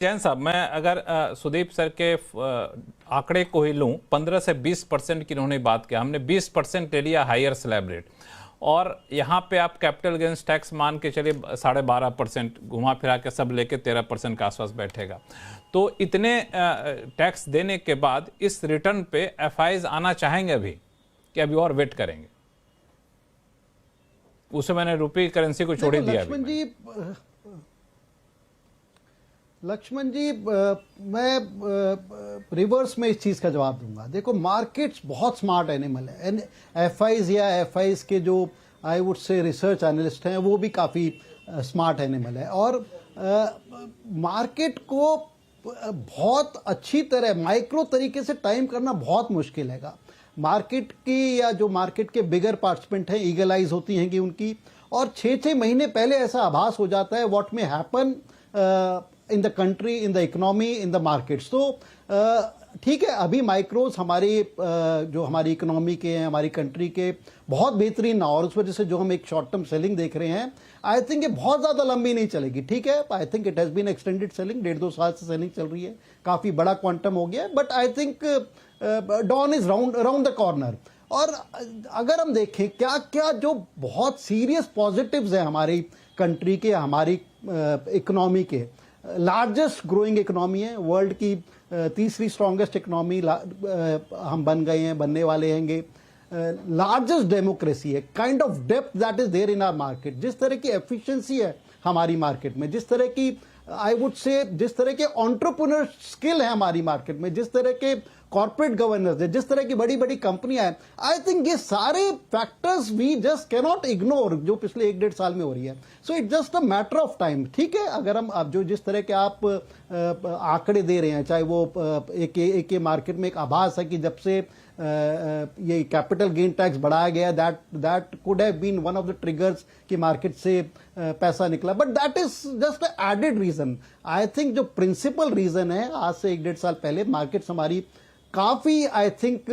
जैन साहब, मैं अगर सुदीप सर के आंकड़े को ही लूं, 15 से 20% की इन्होंने बात किया, हमने 20% ले लिया हायर स्लैब रेट, और यहाँ पे आप कैपिटल गेन्स टैक्स मान के चलिए 12.5%, घुमा फिरा के सब लेके 13% के आसपास बैठेगा। तो इतने टैक्स देने के बाद इस रिटर्न पे एफआईज आना चाहेंगे अभी कि अभी और वेट करेंगे? उसे मैंने रुपी करेंसी को छोड़ ही दिया। लक्ष्मण जी, मैं रिवर्स में इस चीज़ का जवाब दूंगा। देखो, मार्केट्स बहुत स्मार्ट एनिमल है। एफआईज या एफआईज के जो I would say research analyst हैं वो भी काफ़ी स्मार्ट एनिमल है, और मार्केट को बहुत अच्छी तरह माइक्रो तरीके से टाइम करना बहुत मुश्किल है। मार्केट की या जो मार्केट के बिगर पार्टिसिपेंट हैं, ईगल आइज होती हैं कि उनकी, और 6-6 महीने पहले ऐसा आभास हो जाता है what may happen in the country, in the economy, in the markets. तो ठीक है, अभी माइक्रोज हमारी जो हमारी इकोनॉमी के हैं, हमारी कंट्री के बहुत बेहतरीन ना, और उस वजह से जो हम एक शॉर्ट टर्म सेलिंग देख रहे हैं, आई थिंक ये बहुत ज़्यादा लंबी नहीं चलेगी। ठीक है, I think it has been extended selling, 1.5-2 साल से सेलिंग चल रही है, काफ़ी बड़ा क्वांटम हो गया है, but I think dawn is round the corner. और अगर हम देखें क्या क्या जो बहुत सीरियस पॉजिटिव्स हैं हमारी कंट्री के, हमारी इकोनॉमी के, लार्जेस्ट ग्रोइंग इकोनॉमी है वर्ल्ड की, तीसरी स्ट्रॉन्गेस्ट इकोनॉमी हम बन गए हैं, बनने वाले हैंगे, लार्जेस्ट डेमोक्रेसी है, kind of depth that is there in our market, जिस तरह की एफिशिएंसी है हमारी मार्केट में, जिस तरह की आई वुड से जिस तरह के एंटरप्रेन्योर स्किल है हमारी मार्केट में, जिस तरह के कॉर्पोरेट गवर्नेंस है, जिस तरह की बड़ी बड़ी कंपनियां हैं, आई थिंक ये सारे factors we just cannot ignore जो पिछले 1-1.5 साल में हो रही है। So it just a matter of time. ठीक है, अगर हम अब जो जिस तरह के आप आंकड़े दे रहे हैं, चाहे वो एक मार्केट में एक आभास है कि जब से ये कैपिटल गेन टैक्स बढ़ाया गया, that could have been one of the triggers कि मार्केट से पैसा निकला, but that is just added reason. I think जो प्रिंसिपल रीजन है, आज से 1-1.5 साल पहले मार्केट्स हमारी काफी आई थिंक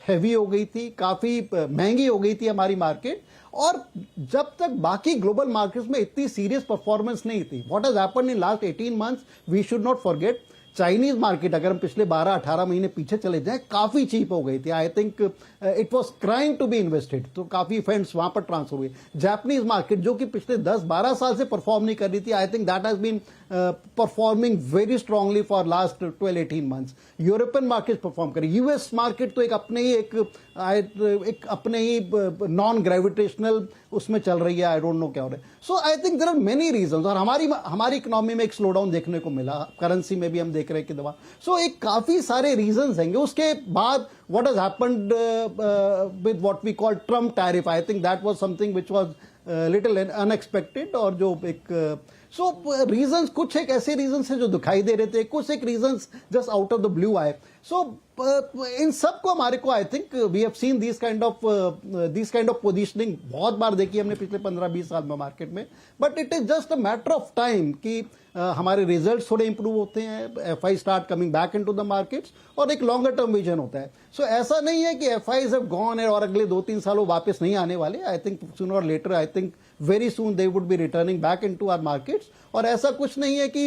हैवी हो गई थी, काफी महंगी हो गई थी हमारी मार्केट, और जब तक बाकी ग्लोबल मार्केट्स में इतनी सीरियस परफॉर्मेंस नहीं थी, what has happened in last 18 months, we should not forget. Chinese market अगर हम पिछले 12-18 महीने पीछे चले जाएं, काफी चीप हो गई थी। I think it was crying to be invested, तो काफी फंड्स वहां पर ट्रांसफर हुए। जापानीज मार्केट जो कि पिछले 10-12 साल से परफॉर्म नहीं कर रही थी, I think that has been performing very strongly for last 12-18 months. European market perform करी, यूएस मार्केट तो एक अपने ही एक अपने ही नॉन ग्रेविटेशनल उसमें चल रही है, आई डोंट नो क्या हो रहा है। So I think there are many reasons, और हमारी इकोनॉमी में एक स्लो डाउन देखने को मिला, करेंसी में भी हम देख रहे हैं कि दवा। सो एक काफी सारे रीजंस हैं। उसके बाद what has happened with what we call Trump tariff, I think that was something which was little unexpected, और जो एक सो रीजंस कुछ एक ऐसे रीजंस हैं जो दिखाई दे रहे थे, कुछ एक reasons just out of the blue आए। सो इन सब को हमारे को I think we have seen this kind of positioning बहुत बार देखी हमने पिछले 15-20 साल में मार्केट में, but it is just a matter of time कि हमारे रिजल्ट्स थोड़े इंप्रूव होते हैं, FI start coming back into the markets, और एक लॉन्गर टर्म विजन होता है। सो ऐसा नहीं है कि एफआईज हैव गॉन है और अगले 2-3 सालों वापस नहीं आने वाले। आई थिंक सूनर और later, I think very soon they would be returning back into our markets, और ऐसा कुछ नहीं है कि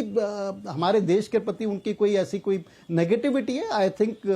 हमारे देश के प्रति उनकी कोई ऐसी कोई नेगेटिविटी है। आई थिंक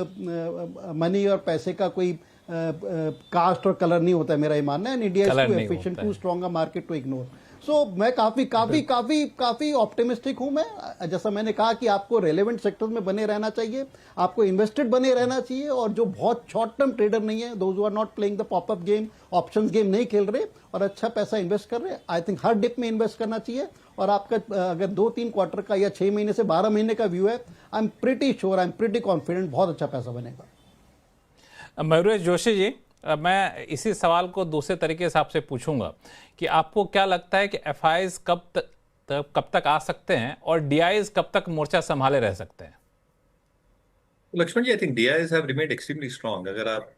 मनी और पैसे का कोई कास्ट और कलर नहीं होता है, मेरा ये मानना है। India is too efficient, too strong a market to ignore. So मैं काफी ऑप्टिमिस्टिक हूं। मैं जैसा मैंने कहा कि आपको रेलेवेंट सेक्टर में बने रहना चाहिए, आपको इन्वेस्टेड बने रहना चाहिए, और जो बहुत शॉर्ट टर्म ट्रेडर नहीं है, those who are not playing the popup game, options game नहीं खेल रहे और अच्छा पैसा इन्वेस्ट कर रहे, आई थिंक हर डिप में इन्वेस्ट करना चाहिए। और आपका अगर 2-3 क्वार्टर का या 6 महीने से 12 महीने का व्यू है, I am pretty sure, I am pretty confident बहुत अच्छा पैसा बनेगा। मयूरेश जोशी जी, मैं इसी सवाल को दूसरे तरीके से आपसे पूछूंगा कि आपको क्या लगता है कि एफआईज कब तक आ सकते हैं और डीआईज कब तक मोर्चा संभाले रह सकते हैं? Laxman ji, I think DIIs have remained extremely strong. अगर आप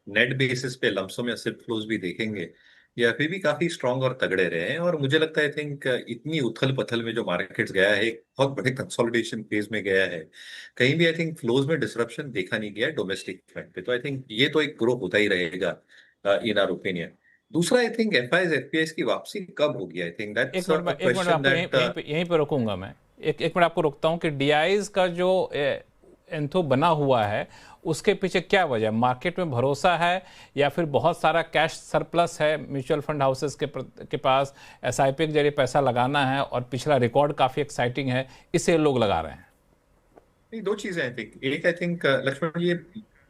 नेट बेसिस पे लमसम या सिर्फ फ्लोज भी देखेंगे, या फिर भी काफी स्ट्रांग और तगड़े रहे हैं। और मुझे लगता है आई थिंक इतनी उथल पथल में जो मार्केट्स गया है, एक बहुत बड़े कंसोलिडेशन फेज में गया है, कहीं भी आई थिंक फ्लोज में डिसरप्शन देखा नहीं गया डोमेस्टिक फ्रंट पे। तो आई थिंक ये तो एक ग्रो होता ही रहेगा इन आवर ओपिनियन। दूसरा, आई थिंक एफआईज एफपीआईज की वापसी कब होगी, I think that's a question that यहीं पे रुकूंगा मैं। एक मिनट आपको रोकता हूं कि डीआईज का जो एंथो बना हुआ है उसके पीछे क्या वजह है? मार्केट में भरोसा है या फिर बहुत सारा कैश सरप्लस है म्यूचुअल फंड हाउसेस के पास, एसआईपी के जरिए पैसा लगाना है और पिछला रिकॉर्ड काफ़ी एक्साइटिंग है, इसे लोग लगा रहे हैं? नहीं, दो चीजें आई थिंक। एक आई थिंक लक्ष्मण, ये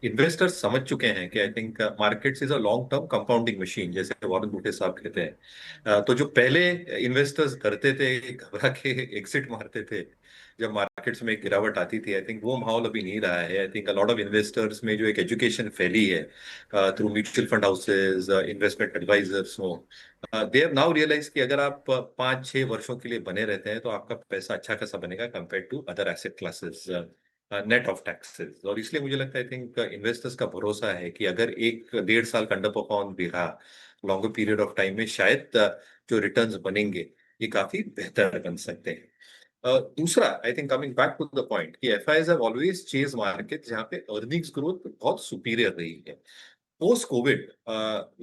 इन्वेस्टर्स समझ चुके हैं कि I think markets is a long term compounding machine, जैसे वॉरेन बुफेट साहब कहते हैं। तो जो पहले इन्वेस्टर्स करते थे, घबरा के एग्जिट मारते थे जब मार्केट्स में एक गिरावट आती थी, आई थिंक वो माहौल अभी नहीं रहा है। I think a lot of investors में जो एक एजुकेशन फैली है through mutual fund houses, investment advisors हो, दे हैव नाउ रियलाइज कि अगर आप 5-6 वर्षों के लिए बने रहते हैं तो आपका पैसा अच्छा खासा बनेगा compare to other asset classes net of taxes. और इसलिए मुझे लगता है, आई थिंक इन्वेस्टर्स का भरोसा है कि अगर 1-1.5 साल का अंडर परफॉर्म भी रहा लॉन्गर पीरियड ऑफ टाइम में, शायद जो रिटर्न्स बनेंगे ये काफी बेहतर बन सकते हैं। दूसरा, I think coming back to the point कि FIIs have always chased market जहां पे अर्निंग्स ग्रोथ बहुत सुपीरियर रही है। Post COVID,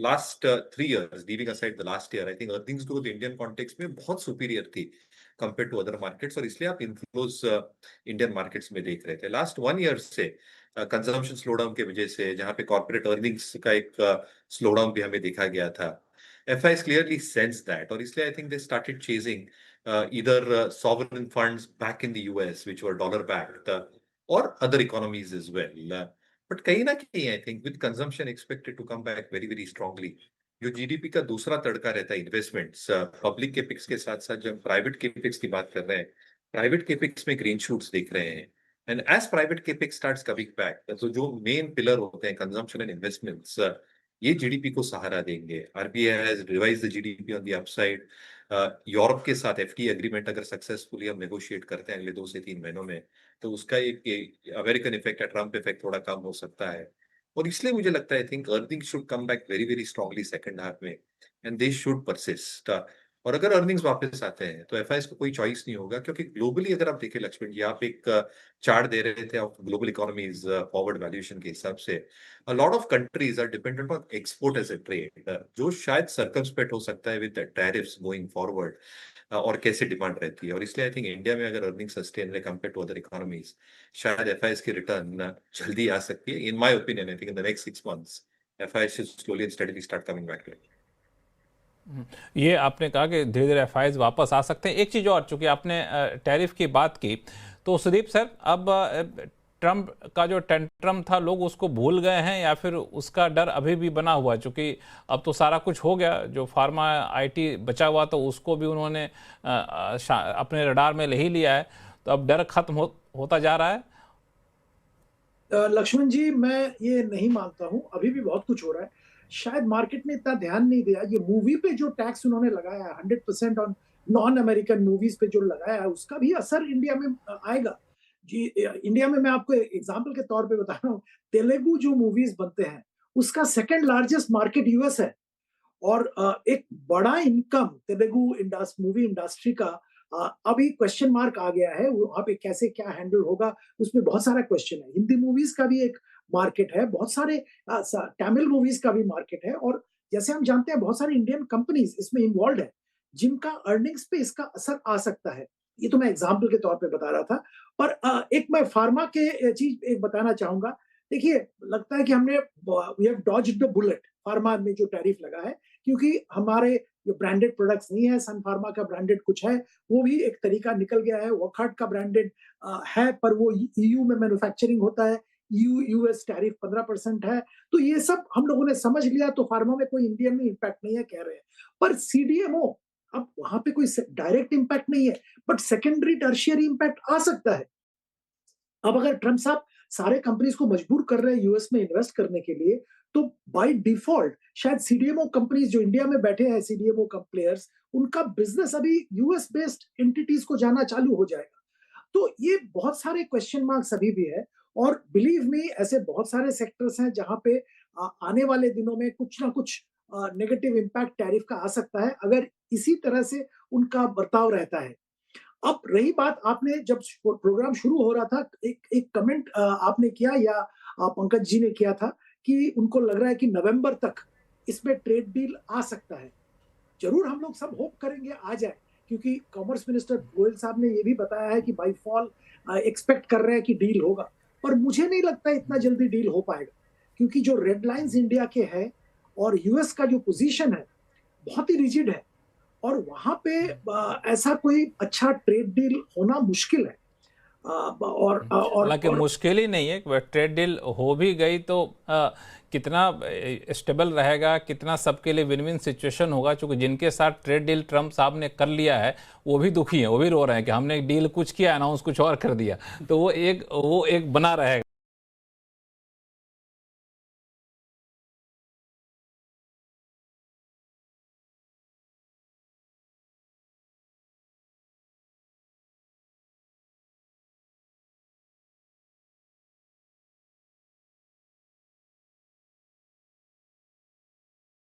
last 3 years, leaving aside the last year, I think earnings growth Indian context में बहुत superior थी compared to other markets, और इसलिए आप inflows Indian markets में देख रहे थे। Last 1 year से consumption slowdown के वजह से, जहाँ पे corporate earnings का एक slowdown भी हमें देखा गया था, FIs clearly sensed that, और इसलिए I think they started chasing either sovereign funds back in the US, which were dollar backed, or other economies as well. But कहीं ना कहीं I think with consumption expected to come back very very strongly, जो GDP का दूसरा तड़का रहता है investments, public केपिक्स के साथ साथ जब प्राइवेट केपिक्स की बात कर रहे हैं, प्राइवेट केपिक्स में ग्रीन शूट्स दिख रहे हैं। And as private capex starts coming back, तो जो मेन पिलर होते हैं कंजम्पशन एंड इन्वेस्टमेंट्स, ये जीडीपी को सहारा देंगे। RBI has revised the GDP on the upside. Europe के साथ एफटीए एग्रीमेंट अगर सक्सेसफुली हम नेगोशिएट करते हैं अगले 2 से 3 महीनों में, तो उसका एक अमेरिकन इफेक्ट है, ट्रम्प इफेक्ट थोड़ा कम हो सकता है। और इसलिए मुझे लगता है, I think earning should come back very very strongly second half में, एंड दे शुड परसिस्ट। और अगर अर्निंग्स वापस आते हैं तो एफआईएस को कोई चॉइस नहीं होगा, क्योंकि ग्लोबली अगर आप देखें लक्ष्मण जी, आप एक चार्ट दे रहे थे of global economies forward valuation के हिसाब से, a lot of countries are dependent on export as a trade, जो शायद सर्कमस्पेक्ट हो सकता है विद टैरिफ्स गोइंग फॉरवर्ड, और कैसे डिमांड रहती है। और इसलिए आई थिंक इंडिया में अगर अर्निंग सस्टेन रहे कंपेयर टू अदर इकोनॉमीज, शायद एफआईएस की रिटर्न जल्दी आ सकती है। In my opinion, I think in the next 6 months FIS should slowly and steadily start coming back. ये आपने कहा कि धीरे धीरे एफआईज वापस आ सकते हैं। एक चीज़ और, चूंकि आपने टैरिफ की बात की, तो सुदीप सर, अब ट्रम्प का जो टेंट्रम था, लोग उसको भूल गए हैं या फिर उसका डर अभी भी बना हुआ है? चूंकि अब तो सारा कुछ हो गया, जो फार्मा आईटी बचा हुआ तो उसको भी उन्होंने अपने रडार में ले ही लिया है, तो अब डर खत्म होता जा रहा है। लक्ष्मण जी, मैं ये नहीं मानता हूं, अभी भी बहुत कुछ हो रहा है। शायद मार्केट ने इतना ध्यान नहीं दिया। ये मूवी पे जो टैक्स उन्होंने लगाया 100% ऑन नॉन अमेरिकन मूवीज पे जो लगाया है, उसका भी असर इंडिया में आएगा जी। इंडिया में मैं आपको एग्जांपल के तौर पे बता रहा हूँ, तेलुगु जो मूवीज बनते हैं उसका सेकंड लार्जेस्ट मार्केट यूएस है, और एक बड़ा इनकम तेलुगु मूवी इंडस्ट्री का अभी क्वेश्चन मार्क आ गया है। वहां पे कैसे क्या हैंडल होगा, उसमें बहुत सारा क्वेश्चन है। हिंदी मूवीज का भी एक मार्केट है, बहुत सारे तमिल मूवीज का भी मार्केट है, और जैसे हम जानते हैं बहुत सारी इंडियन कंपनीज इसमें इन्वॉल्व है, जिनका अर्निंग्स पे इसका असर आ सकता है। ये तो मैं एग्जाम्पल के तौर पे बता रहा था। पर एक मैं फार्मा के चीज एक बताना चाहूंगा। देखिए, लगता है कि हमने we have dodged the bullet pharma में जो टैरिफ लगा है, क्योंकि हमारे जो ब्रांडेड प्रोडक्ट्स नहीं है, सन फार्मा का ब्रांडेड कुछ है, वो भी एक तरीका निकल गया है। वॉकहार्ट का ब्रांडेड है, पर वो ईयू में मैन्युफैक्चरिंग होता है, यूएस टैरिफ 15% है। तो ये सब हम लोगों ने समझ लिया, तो फार्मा में कोई इंडियन में इम्पैक्ट नहीं है कह रहे हैं। पर सीडीएमओ, अब वहां पे कोई डायरेक्ट इम्पैक्ट नहीं है, बट सेकेंडरी टर्शियरी इम्पैक्ट आ सकता है। अब अगर ट्रम्प साहब सारे कंपनीज को मजबूर कर रहे हैं यूएस में इन्वेस्ट करने के लिए, तो बाय डिफॉल्ट शायद सीडीएमओ कंपनीज जो इंडिया में बैठे हैं, सीडीएमओ प्लेयर्स, उनका बिजनेस अभी यूएस बेस्ड एंटिटीज को जाना चालू हो जाएगा। तो ये बहुत सारे क्वेश्चन मार्क्स अभी भी है, और बिलीव मी, ऐसे बहुत सारे सेक्टर्स हैं जहां पे आने वाले दिनों में कुछ ना कुछ नेगेटिव इम्पैक्ट टैरिफ का आ सकता है, अगर इसी तरह से उनका बर्ताव रहता है। अब रही बात, आपने जब प्रोग्राम शुरू हो रहा था, एक कमेंट आपने किया, या पंकज जी ने किया था, कि उनको लग रहा है कि नवंबर तक इसमें ट्रेड डील आ सकता है। जरूर हम लोग सब होप करेंगे आ जाए, क्योंकि कॉमर्स मिनिस्टर गोयल साहब ने ये भी बताया है कि बाई फॉल एक्सपेक्ट कर रहे हैं कि डील होगा, पर मुझे नहीं लगता इतना जल्दी डील हो पाएगा, क्योंकि जो रेड लाइंस इंडिया के हैं और यूएस का जो पोजीशन है बहुत ही रिजिड है, और वहां पे ऐसा कोई अच्छा ट्रेड डील होना मुश्किल है। हालांकि मुश्किल ही नहीं है, ट्रेड डील हो भी गई तो कितना स्टेबल रहेगा, कितना सबके लिए विन विन सिचुएशन होगा, क्योंकि जिनके साथ ट्रेड डील ट्रम्प साहब ने कर लिया है वो भी दुखी हैं, वो भी रो रहे हैं कि हमने डील कुछ किया, अनाउंस कुछ और कर दिया, तो वो एक बना रहेगा।